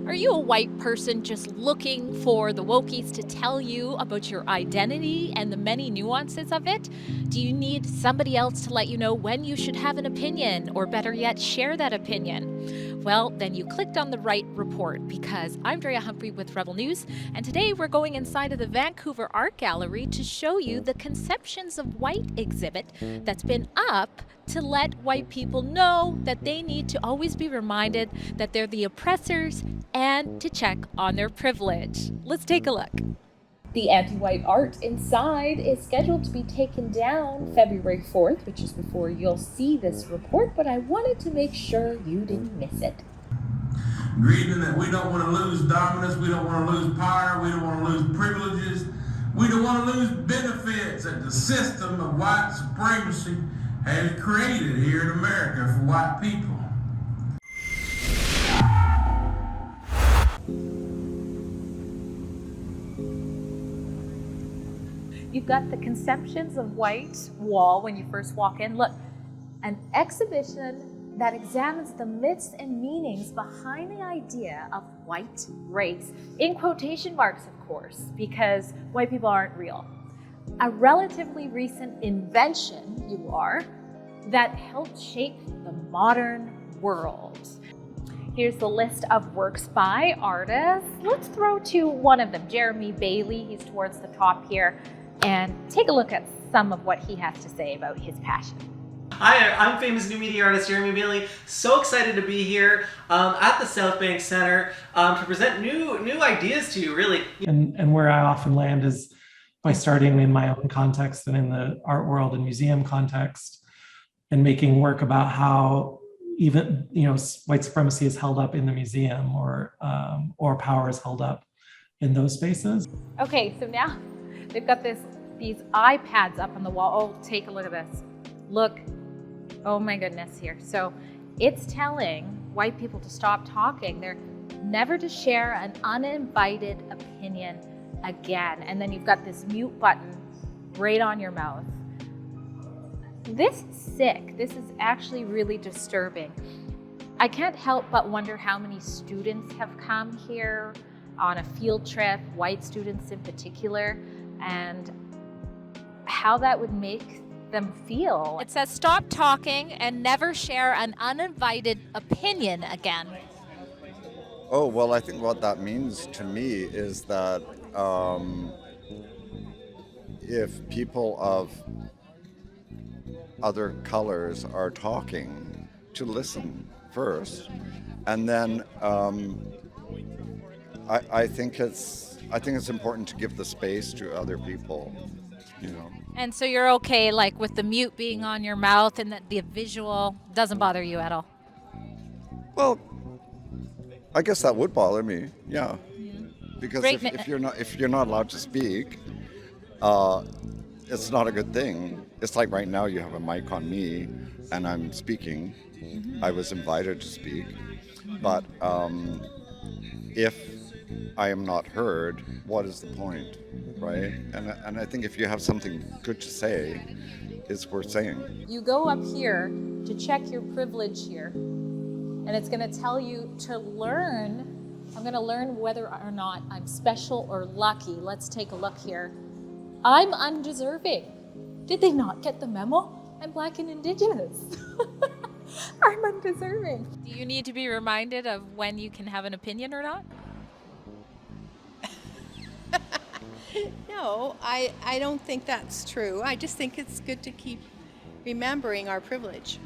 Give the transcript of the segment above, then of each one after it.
Are you a white person just looking for the wokies to tell you about your identity and the many nuances of it? Do you need somebody else to let you know when you should have an opinion, or better yet, share that opinion? Well, then you clicked on the right report, because I'm Drea Humphrey with Rebel News, and today we're going inside of the Vancouver Art Gallery to show you the Conceptions of White exhibit that's been up to let white people know that they need to always be reminded that they're the oppressors and to check on their privilege. Let's take a look. The anti-white art inside is scheduled to be taken down February 4th, which is before you'll see this report, but I wanted to make sure you didn't miss it. Grieving that we don't want to lose dominance, we don't want to lose power, we don't want to lose privileges, we don't want to lose benefits that the system of white supremacy has created here in America for white people. You've got the Conceptions of White wall when you first walk in. Look, an exhibition that examines the myths and meanings behind the idea of white race, in quotation marks, of course, because white people aren't real. A relatively recent invention, you are, that helped shape the modern world. Here's the list of works by artists. Let's throw to one of them, Jeremy Bailey. He's towards the top here. And take a look at some of what he has to say about his passion. Hi, I'm famous new media artist Jeremy Bailey. So excited to be here at the South Bank Center to present new ideas to you, really. And where I often land is by starting in my own context and in the art world and museum context, and making work about how even white supremacy is held up in the museum, or power is held up in those spaces. Okay, so now they've got these iPads up on the wall. Oh, take a look at this. Look. Oh my goodness here. So it's telling white people to stop talking. They're never to share an uninvited opinion again. And then you've got this mute button right on your mouth. This is sick. This is actually really disturbing. I can't help but wonder how many students have come here on a field trip, white students in particular, and how that would make them feel. It says stop talking and never share an uninvited opinion again. Oh, well, I think what that means to me is that if people of other colors are talking, to listen first, and then I think it's important to give the space to other people. And so you're okay, like, with the mute being on your mouth, and that the visual doesn't bother you at all? Well, I guess that would bother me, yeah. Because if you're not allowed to speak, it's not a good thing. It's like right now you have a mic on me and I'm speaking. Mm-hmm. I was invited to speak, but if I am not heard, what is the point, right? And I think if you have something good to say, it's worth saying. You go up here to check your privilege here, and it's going to tell you to learn. I'm going to learn whether or not I'm special or lucky. Let's take a look here. I'm undeserving. Did they not get the memo? I'm Black and Indigenous. I'm undeserving. Do you need to be reminded of when you can have an opinion or not? No, I don't think that's true. I just think it's good to keep remembering our privilege.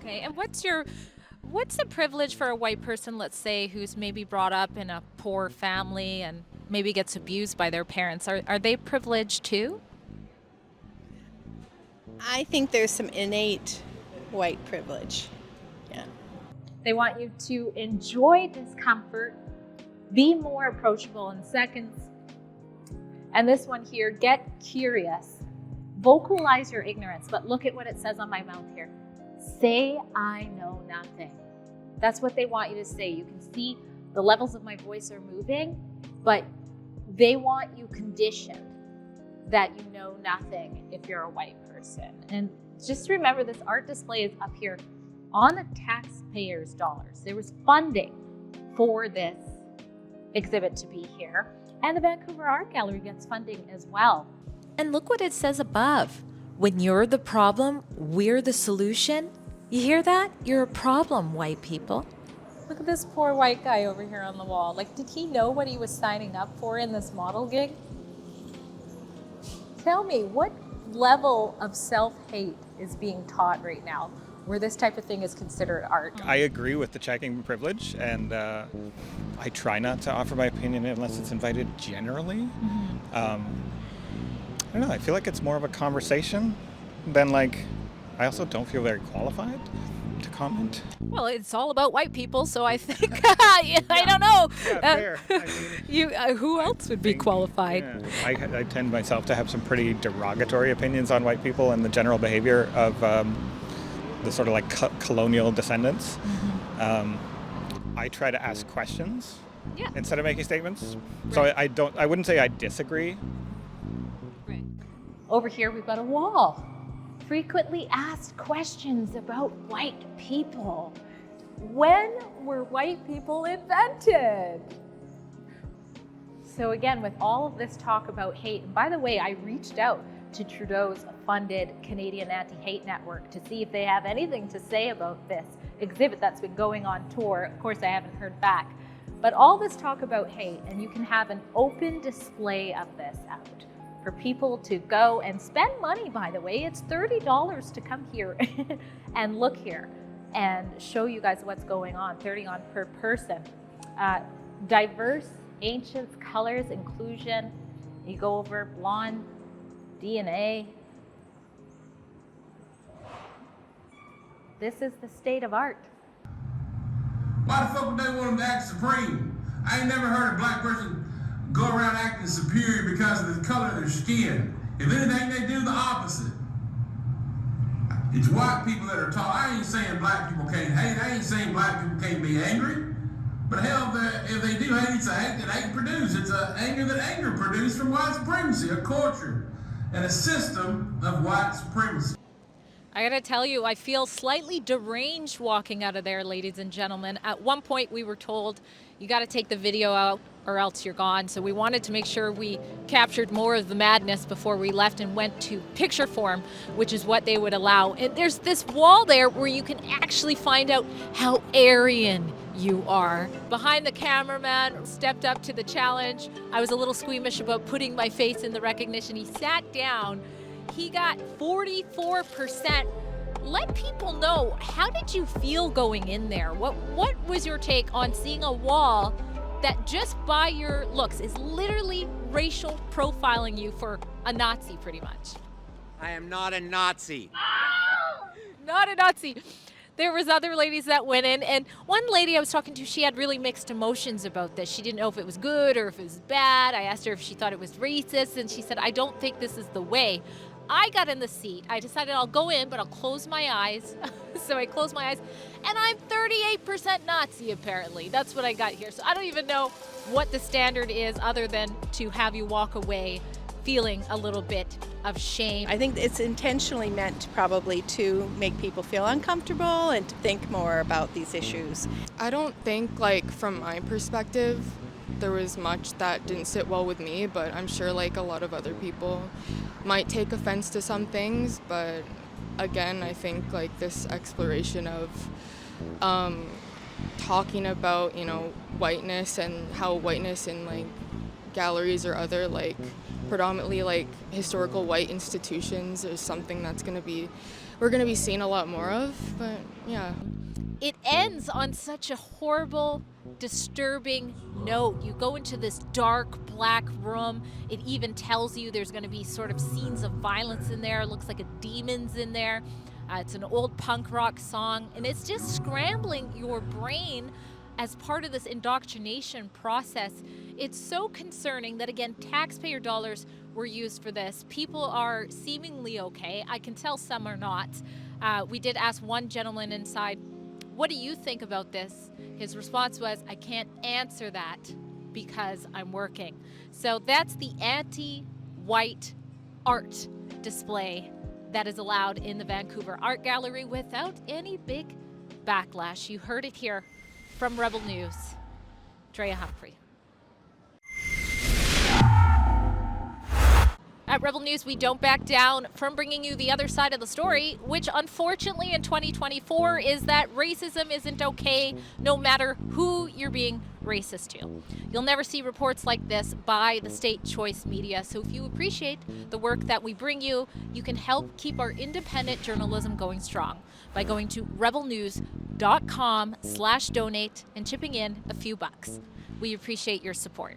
Okay, and what's the privilege for a white person, let's say, who's maybe brought up in a poor family and maybe gets abused by their parents? Are they privileged too? I think there's some innate white privilege. Yeah. They want you to enjoy discomfort, be more approachable in seconds. And this one here, get curious. Vocalize your ignorance, but look at what it says on my mouth here. Say, I know nothing. That's what they want you to say. You can see the levels of my voice are moving, but they want you conditioned that you know nothing if you're a white person. And just remember, this art display is up here on the taxpayers' dollars. There was funding for this exhibit to be here. And the Vancouver Art Gallery gets funding as well. And look what it says above. When you're the problem, we're the solution. You hear that? You're a problem, white people. Look at this poor white guy over here on the wall. Like, did he know what he was signing up for in this model gig? Tell me, what level of self-hate is being taught right now where this type of thing is considered art? I agree with the checking privilege, and I try not to offer my opinion unless it's invited generally. I don't know, I feel like it's more of a conversation than like, I also don't feel very qualified to comment. Well, it's all about white people, so I think, I don't know. Yeah, fair. I mean, Who else would be qualified? I tend myself to have some pretty derogatory opinions on white people and the general behavior of the sort of like colonial descendants. I try to ask questions instead of making statements. So I wouldn't say I disagree. Right. Over here we've got a wall. Frequently asked questions about white people. When were white people invented? So again, with all of this talk about hate, and by the way, I reached out to Trudeau's funded Canadian Anti-Hate Network to see if they have anything to say about this exhibit that's been going on tour. Of course, I haven't heard back. But all this talk about hate, and you can have an open display of this out for people to go and spend money, by the way. It's $30 to come here and look here and show you guys what's going on, $30 on per person. Diverse, ancients, colors, inclusion. You go over blonde, DNA. This is the state of art. Why the fuck would they want them to act supreme? I ain't never heard a black person go around acting superior because of the color of their skin. If anything, they do the opposite. It's white people that are taught. I ain't saying black people can't hate. I ain't saying black people can't be angry. But hell, if they do hate, it's a hate that hate produced. It's an anger that anger produced from white supremacy, a culture, and a system of white supremacy. I gotta tell you, I feel slightly deranged walking out of there, ladies and gentlemen. At one point we were told, you gotta take the video out or else you're gone. So we wanted to make sure we captured more of the madness before we left and went to picture form, which is what they would allow. And there's this wall there where you can actually find out how Aryan you are. Behind the cameraman stepped up to the challenge. I was a little squeamish about putting my face in the recognition. He sat down. He got 44%. Let people know, how did you feel going in there? What was your take on seeing a wall that just by your looks is literally racial profiling you for a Nazi pretty much? I am not a Nazi. Not a Nazi. There was other ladies that went in, and one lady I was talking to, she had really mixed emotions about this. She didn't know if it was good or if it was bad. I asked her if she thought it was racist, and she said, I don't think this is the way. I got in the seat. I decided I'll go in, but I'll close my eyes. So I closed my eyes, and I'm 38% Nazi, apparently. That's what I got here. So I don't even know what the standard is other than to have you walk away feeling a little bit of shame. I think it's intentionally meant probably to make people feel uncomfortable and to think more about these issues. I don't think, like, from my perspective, there was much that didn't sit well with me, but I'm sure like a lot of other people might take offense to some things. But again, I think like this exploration of talking about, you know, whiteness and how whiteness in like galleries or other like predominantly like historical white institutions is something that's we're gonna be seeing a lot more of. But yeah. It ends on such a horrible, disturbing note. You go into this dark, black room. It even tells you there's going to be sort of scenes of violence in there. It looks like a demon's in there. It's an old punk rock song, and it's just scrambling your brain as part of this indoctrination process. It's so concerning that, again, taxpayer dollars were used for this. People are seemingly okay. I can tell some are not. We did ask one gentleman inside, what do you think about this? His response was, I can't answer that because I'm working. So that's the anti-white art display that is allowed in the Vancouver Art Gallery without any big backlash. You heard it here from Rebel News. Drea Humphrey. At Rebel News, we don't back down from bringing you the other side of the story, which unfortunately in 2024 is that racism isn't okay no matter who you're being racist to. You'll never see reports like this by the state choice media, so if you appreciate the work that we bring you, you can help keep our independent journalism going strong by going to rebelnews.com/donate and chipping in a few bucks. We appreciate your support.